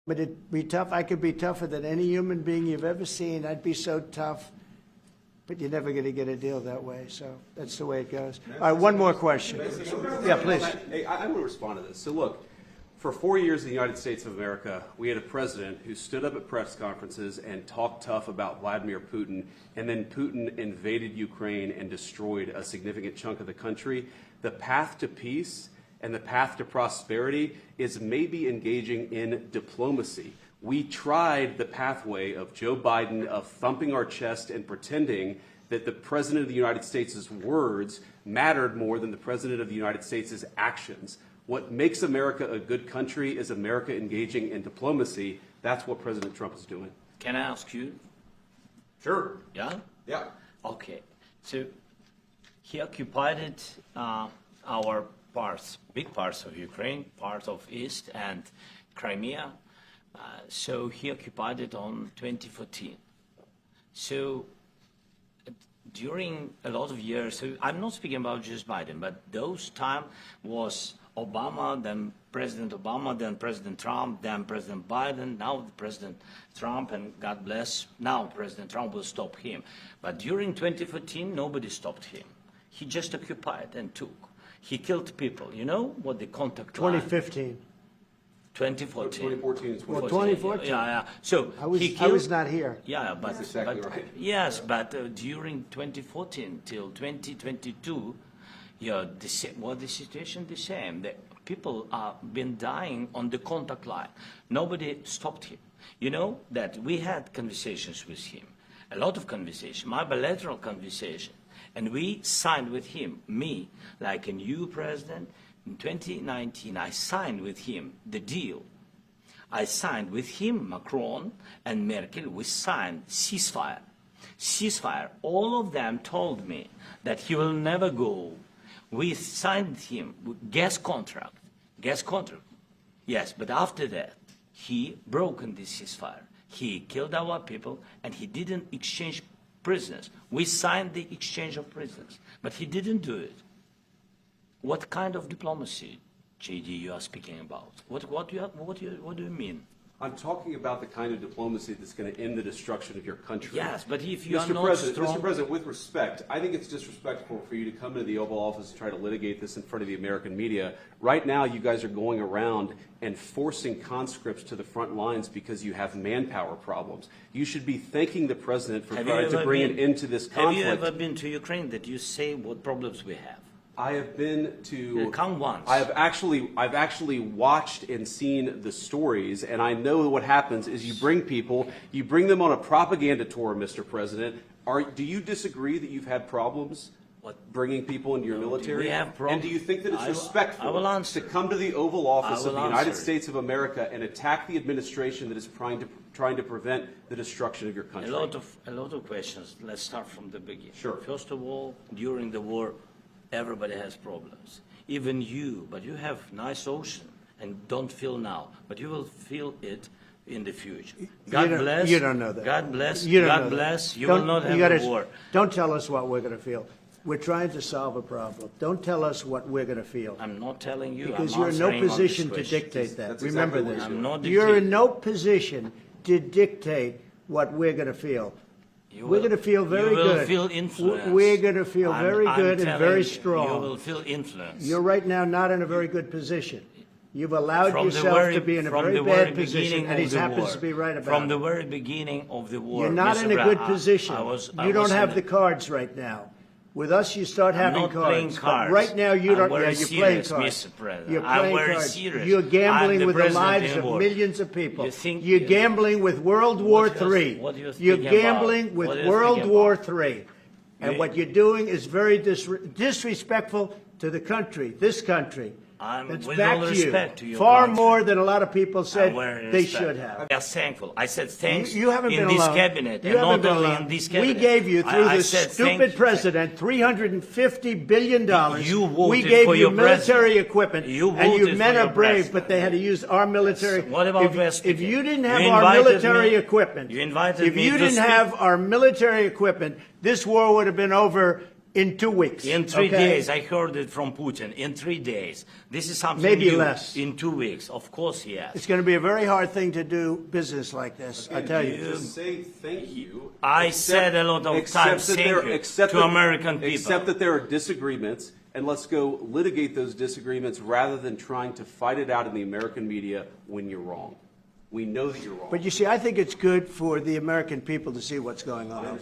But it'd be tough. I could be tougher than any human being you've ever seen. I'd be so tough, but you're never going to get a deal that way. So that's the way it goes. All right, one more question. Yeah, please. Hey, I want to respond to this. So look, for 4 years in the United States of America, we had a president who stood up at press conferences and talked tough about Vladimir Putin, and then Putin invaded Ukraine and destroyed a significant chunk of the country. The path to peace and the path to prosperity is maybe engaging in diplomacy. We tried the pathway of Joe Biden, of thumping our chest and pretending that the President of the United States' words mattered more than the President of the United States' actions. What makes America a good country is America engaging in diplomacy. That's what President Trump is doing. Can I ask you? Sure. Yeah? Yeah. Okay. So he occupied our parts, big parts of Ukraine, part of East and Crimea. So he occupied it on 2014. So during a lot of years, so I'm not speaking about just Biden, but those time was Obama, then President Obama, then President Trump, then President Biden, now President Trump, and God bless, now President Trump will stop him. But during 2014, nobody stopped him. He just occupied and took. He killed people. You know what the contact line? 2015. 2014. 2014 and 2014. 2014. Yeah. So I was, he killed, I was not here. Yeah, but, That's exactly but right. yes, but during 2014 till 2022, yeah, the situation the same. The people are been dying on the contact line. Nobody stopped him. You know that we had conversations with him, a lot of conversation, my bilateral conversation, and we signed with him, me, like a new president. In 2019, I signed with him the deal. I signed with him, Macron and Merkel, we signed ceasefire. Ceasefire. All of them told me that he will never go. We signed him with gas contract. Gas contract. Yes, but after that, he broken this ceasefire. He killed our people, and he didn't exchange prisoners. We signed the exchange of prisoners, but he didn't do it. What kind of diplomacy, JD, you are speaking about? What do you mean? I'm talking about the kind of diplomacy that's going to end the destruction of your country. Yes, but if you are Mr. not President, strong... Mr. President, with respect, I think it's disrespectful for you to come into the Oval Office and try to litigate this in front of the American media. Right now, you guys are going around and forcing conscripts to the front lines because you have manpower problems. You should be thanking the President for trying to bring an end to this conflict. Have you ever been to Ukraine that you say what problems we have? I have been to. Come once. I've actually watched and seen the stories, and I know what happens is you bring them on a propaganda tour, Mr. President. Do you disagree that you've had problems bringing people into your military? We have problems. And do you think that it's respectful to come to the Oval Office of the United States of America and attack the administration that is trying to prevent the destruction of your country? A lot of questions. Let's start from the beginning. Sure. First of all, during the war, everybody has problems. Even you, but you have nice ocean and don't feel now, but you will feel it in the future. God bless. You don't know that. God bless. You don't God know bless. That. You will not have a war. Don't tell us what we're going to feel. We're trying to solve a problem. Don't tell us what we're going to feel. I'm not telling you. Because I'm you're in no answering on position this to question. dictate that. That's Remember exactly this. what I'm not You're in dictating. no position to dictate what we're going to feel. We're going to feel very good. You will feel influence. We're going to feel very good and very You strong. will feel influence. You're right now not in a very good position. You've allowed yourself to be in a very bad position, and he happens to be right about it. From the very beginning of the war. You're not in a good position. I You don't was have the cards right now. With us, you start having not cards. playing But cards. right now, you don't. I'm very You're playing serious, cards. Mr. President. You're I'm playing very cards. serious. You're I'm gambling the with the president lives in of war. millions of people. You think- You're gambling with World War III. What do you think You're about? gambling with What do you World think War about? III. And You- what you're doing is very disrespectful to the country, this country. That's with back all to you. respect to your Far country. more than a lot of people said I'm very they respect. should have. We are thankful. I said thanks You haven't in been this alone. cabinet, You and haven't not been only alone. in this cabinet. We gave you, through I this said stupid president, $350 billion. You voted we gave for you your military president. equipment, You and you voted men for are your brave, president. but they had to use our military. What about if you didn't have You our invited military me- equipment, you invited if me you to didn't speak. have our military equipment, this war would have been over In 2 weeks. In 3 okay? days, I heard it from Putin. In 3 days, this is something Maybe new. less. In 2 weeks, of course, yes. It's going to be a very hard thing to do business like this, I tell you. Just say thank you. I said a lot of times thank you to American people. Accept that there are disagreements, and let's go litigate those disagreements rather than trying to fight it out in the American media when you're wrong. We know that you're wrong. But you see, I think it's good for the American people to see what's going on.